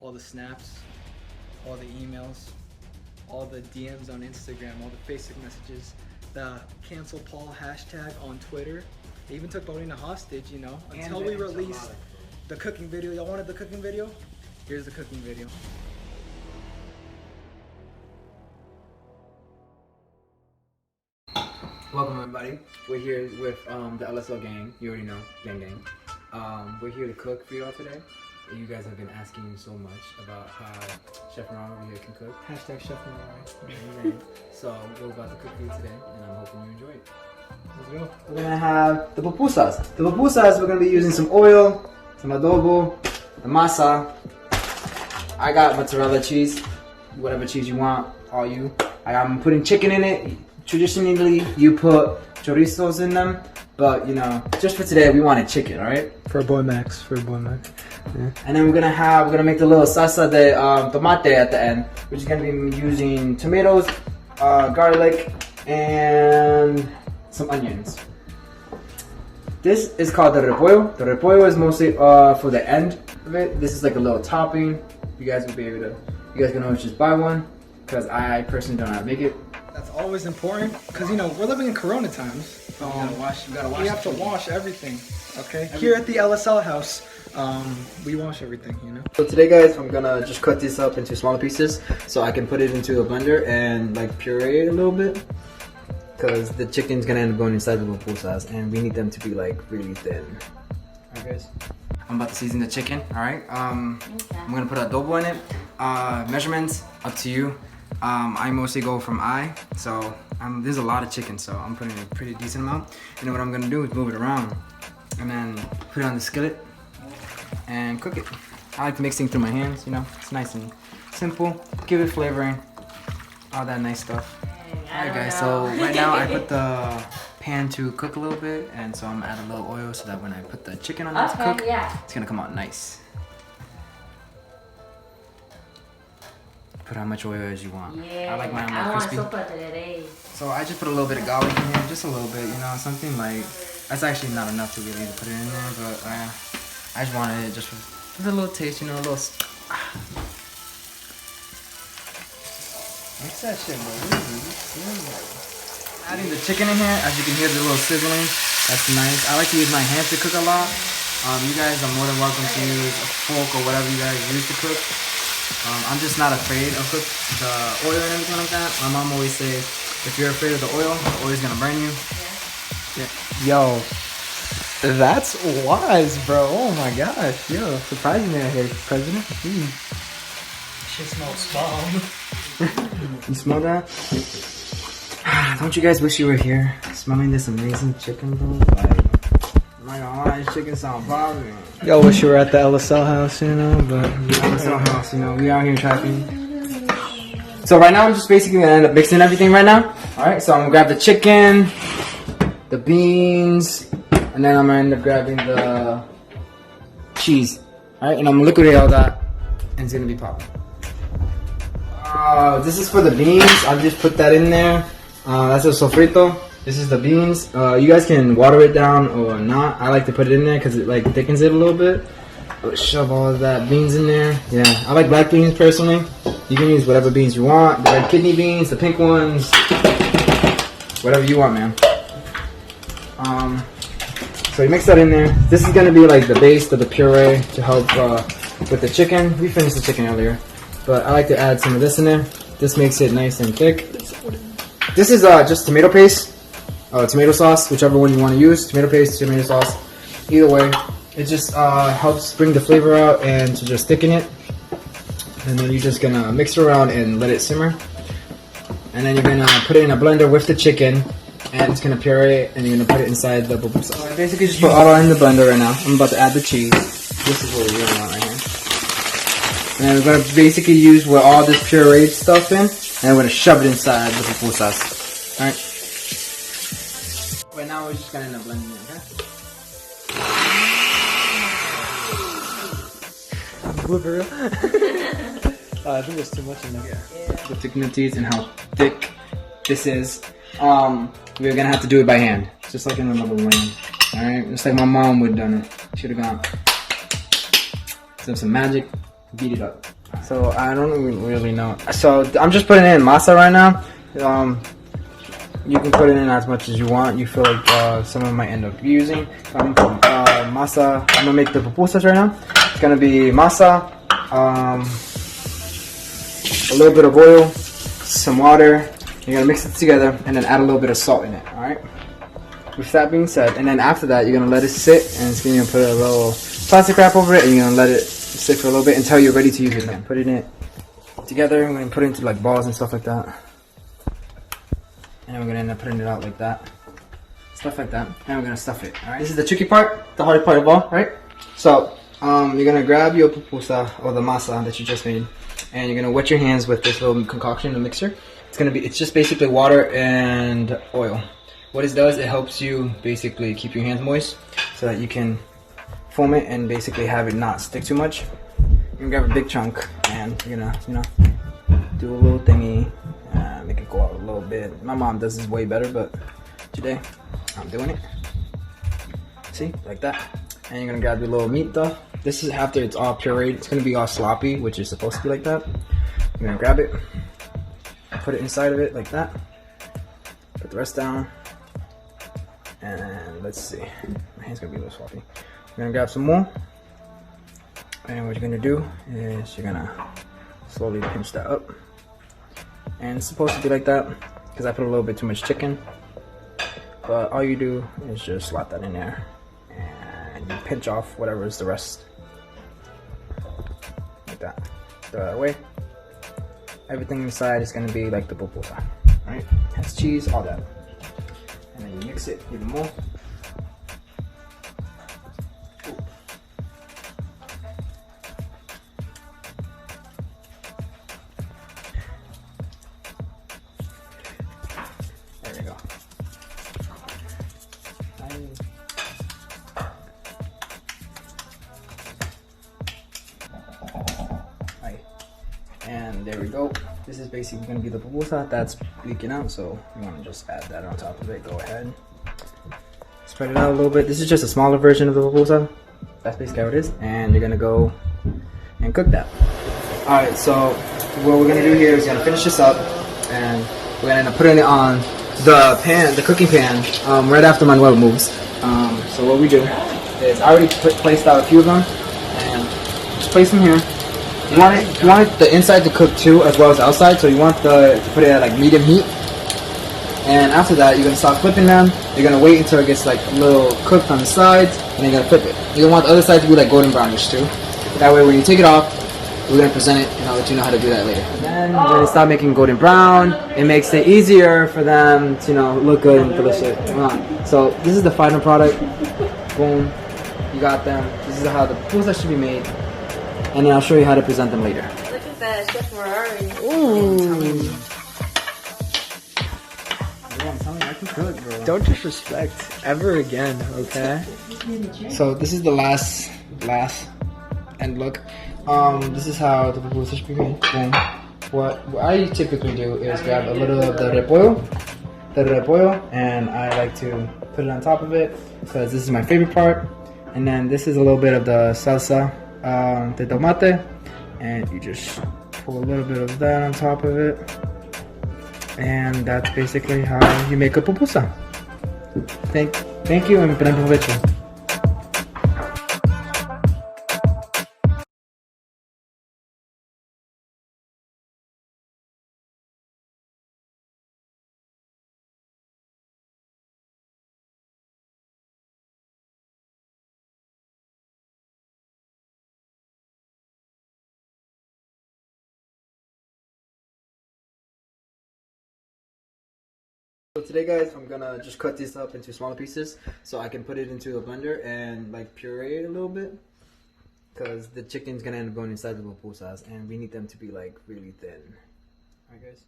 all the snaps, all the emails, all the DMs on Instagram, all the Facebook messages, the cancel Paul hashtag on Twitter. They even took Paulina hostage, you know, until we released the cooking video. Y'all wanted the cooking video? Here's the cooking video. Welcome everybody. We're here with the LSL gang. You already know, gang. We're here to cook for y'all today. You guys have been asking so much about how Chef Merari here can cook. Hashtag Chef Merari. So we're about to cook for you today, and I'm hoping you enjoy it. Let's go. We're gonna have the pupusas. The pupusas, we're gonna be using some oil, some adobo, the masa. I got mozzarella cheese, whatever cheese you want, all you. I'm putting chicken in it. Traditionally, you put chorizos in them, but you know, just for today, we wanted chicken, alright? For boy Max. Yeah. And then we're gonna make the little salsa de tomate at the end, which is gonna be using tomatoes, garlic, and some onions. This is called the repollo. The repollo is mostly for the end of it. This is like a little topping. You guys will be able to. You guys can always just buy one, because I personally don't know how to make it. That's always important, because you know we're living in Corona times. You gotta wash. We have to wash everything. Okay. Here at the LSL house, we wash everything. You know. So today, guys, I'm gonna just cut this up into smaller pieces so I can put it into a blender and like puree it a little bit, because the chicken's gonna end up going inside the pupusas, and we need them to be like really thin. Alright, guys. I'm about to season the chicken. All right. I'm gonna put adobo in it. Measurements up to you. I mostly go from eye, so there's a lot of chicken, so I'm putting a pretty decent amount. And then what I'm gonna do is move it around and then put it on the skillet and cook it. I like mixing through my hands, you know, it's nice and simple. Give it flavoring, all that nice stuff. Alright guys, so right now I put the pan to cook a little bit, and so I'm gonna add a little oil so that when I put the chicken on it to cook, it's gonna come out nice. Put how much oil as you want. Yeah, I like mine a little crispy. So I just put a little bit of garlic in here, just a little bit, you know, something like, that's actually not enough to really put it in there, but I just wanted it just for a little taste, you know, a little. Mix that shit, bro. Adding the chicken in here, as you can hear the little sizzling, that's nice. I like to use my hands to cook a lot. You guys are more than welcome to use a fork or whatever you guys use to cook. I'm just not afraid of the oil and everything like that. My mom always says, if you're afraid of the oil is gonna burn you. Yeah. Yo, that's wise, bro. Oh my gosh. Yo, surprising me out here, President. Shit smells bomb. You smell that? Don't you guys wish you were here smelling this amazing chicken, bro? Like, I'm not gonna lie, this chicken sound bothering. Y'all wish you were at the LSL house, you know, but the LSL house, you know, we out here trapping. So right now I'm just basically gonna end up mixing everything right now. Alright, so I'm gonna grab the chicken, the beans, and then I'm gonna end up grabbing the cheese. Alright, and I'm gonna liquidate all that, and it's gonna be popping. This is for the beans. I'll just put that in there. That's a sofrito. This is the beans. You guys can water it down or not. I like to put it in there because it like thickens it a little bit. I'll shove all of that beans in there. Yeah, I like black beans personally. You can use whatever beans you want. The red kidney beans, the pink ones, whatever you want, man. So you mix that in there. This is gonna be like the base of the puree to help with the chicken. We finished the chicken earlier, but I like to add some of this in there. This makes it nice and thick. This is just tomato paste. Tomato sauce, whichever one you want to use. Tomato paste, tomato sauce. Either way, it just helps bring the flavor out and to just thicken it. And then you're just gonna mix it around and let it simmer. And then you're gonna put it in a blender with the chicken, and it's gonna puree, and you're gonna put it inside the pupusa. So I basically just put all in the blender right now. I'm about to add the cheese. This is what we really want right here. And then we're gonna basically use where all this pureed stuff in, and we're gonna shove it inside the pupusas. Alright. Right now we're just gonna end up blending it, okay? For I think there's too much in there. Yeah. The thicknesses and how thick this is. We're gonna have to do it by hand, just like in another lane. Alright, just like my mom would have done it. She would have gone. So some magic, beat it up. So I don't really know. So I'm just putting in masa right now. You can put it in as much as you want. You feel like someone might end up using. Masa. I'm gonna make the pupusas right now. It's gonna be masa, a little bit of oil, some water. You're gonna mix it together and then add a little bit of salt in it. All right. With that being said, and then after that, you're gonna let it sit, and it's gonna put a little plastic wrap over it, and you're gonna let it sit for a little bit until you're ready to use it again. Put it together. We're gonna put it into like balls and stuff like that, and then we're gonna end up putting it out like that, stuff like that, and we're gonna stuff it. All right. This is the tricky part, the hard part of all, right? So you're gonna grab your pupusa or the masa that you just made, and you're gonna wet your hands with this little concoction, the mixture. It's just basically water and oil. What it does, it helps you basically keep your hands moist so that you can foam it and basically have it not stick too much. You're gonna grab a big chunk and you're gonna, do a little thingy, make it go out a little bit. My mom does this way better, but today I'm doing it. See, like that. And you're gonna grab your little meat stuff. This is after it's all pureed. It's gonna be all sloppy, which is supposed to be like that. You're gonna grab it, put it inside of it like that. Put the rest down. And let's see, my hand's gonna be a little sloppy. You're gonna grab some more, and what you're gonna do is you're gonna slowly pinch that up. And it's supposed to be like that because I put a little bit too much chicken. But all you do is just slap that in there, and you pinch off whatever is the rest, like that. Throw that away. Everything inside is gonna be like the pupusa, right? Has cheese, all that. And then you mix it even more. There we go. And there we go. This is basically going to be the pupusa that's leaking out, so you want to just add that on top of it. Go ahead. Spread it out a little bit. This is just a smaller version of the pupusa. That's basically how it is. And you're going to go and cook that. Alright, so what we're going to do here is going to finish this up, and we're going to end up putting it on the pan, the cooking pan, right after Manuel moves. So what we do is I already placed out a few of them, and just place them here. You want the inside to cook too, as well as the outside. So you want to put it at like medium heat. And after that, you're gonna start flipping them. You're gonna wait until it gets like a little cooked on the sides, and you're gonna flip it. You want the other side to be like golden brownish too. That way, when you take it off, we're gonna present it, and I'll let you know how to do that later. And then when it starts making golden brown, it makes it easier for them to look good and delicious. So this is the final product. Boom, you got them. This is how the pupusa should be made. And then I'll show you how to present them later. Look at that, Chef Merari. Ooh. Yeah, I'm telling you, I can cook, bro. Don't disrespect ever again, okay? So this is the last end look. This is how the pupusa should be made. Boom. What I typically do is grab a little of the repollo, and I like to put it on top of it because this is my favorite part. And then this is a little bit of the salsa. The tomate, and you just pull a little bit of that on top of it, and that's basically how you make a pupusa. Thank you, and buen provecho. So today, guys, I'm gonna just cut this up into smaller pieces so I can put it into a blender and like puree it a little bit, because the chicken's gonna end up going inside the pupusas and we need them to be like really thin. Alright, guys.